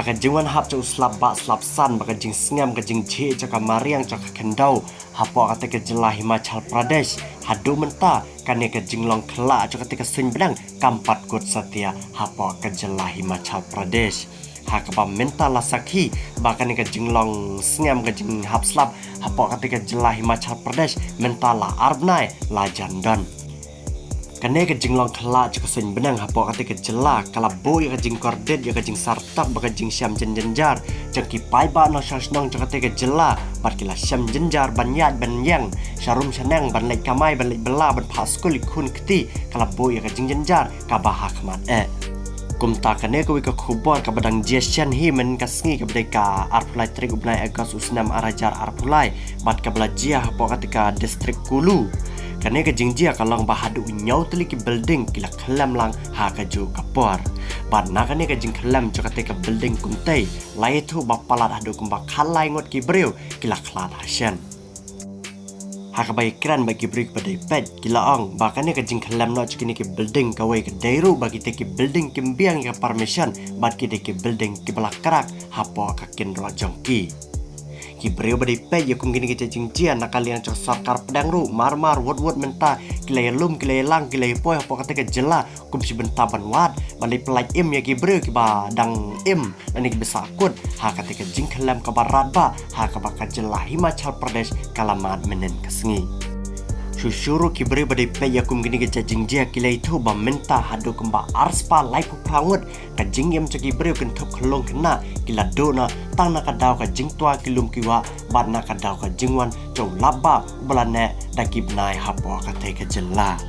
Haka jingwan hap cak slap bak slap san baka jing sengam ka jing je cak mariang cak kendau hapo kata ke jelah Himachal Pradesh hadu menta kane ke jinglong kela cak kata ke sin benang kampat kot setia hapo ke jelah Himachal Pradesh haka pa menta la sakhi baka ne ke jinglong sengam ke jing hap slap hapo kata ke jelah Himachal Pradesh menta la arbnai la jandan kane ke jinglong kela cak sin benang hapo kata ke jelah kala boy ke jing kordet ya ke jing sartak baka jing syam jenjar jangki pai ba no shasnong cak kata ke jelah bat kila syam jenjar banyat banyang syarum syanang ban lek kamai ban lek bela ban paskul ikun keti kala boy ya ke jing jenjar kabah hakmat kumta kane ko wika khubor ka badang jeshan hi men kasngi ka bedeka arpulai trik ubnai agos usnam arajar arpulai bat ka belajia hapo kata ke distrik Kulu kane ke jingjia kalong bahadu nyau teli ki building kila kelam lang ha ka ju kapor bat na kane ke jing kelam jo kate ke building kumtai lai thu bapalat hadu kumba khalai ngot ki breu kila khlat hasyan ha ka bai kran bagi break pada pet kila ong ba kane ke jing kelam no chikini ki building ka wai ke dairu bagi te ki building kimbiang ka permission bat ki de ki building ki balakrak hapo ka kin ro jongki ki breu badi pe ya kum gini ke jingjia nakali yang cak sarkar pedang ru mar wot menta kilai lum kilai lang kilai poi apa kata ke jela kum si benta banwat balik pelaj im ya ki breu ki ba dang im dan ki besakut ha kata ke jing kelam ka barat ba ha ka ba ka jela Himachal Pradesh kalamat menen kesngi Susyuru ki breu badi pe ya kum gini ke jingjia kilai tu ba menta hadu kumba arspa lai pu prangut ka jingyam caki breu kentuk kelong kena kila dona tang na kadau ka jing tua kilum kiwa bat na kadau ka jingwan jong laba belane dakib nai hapo ka te ke jela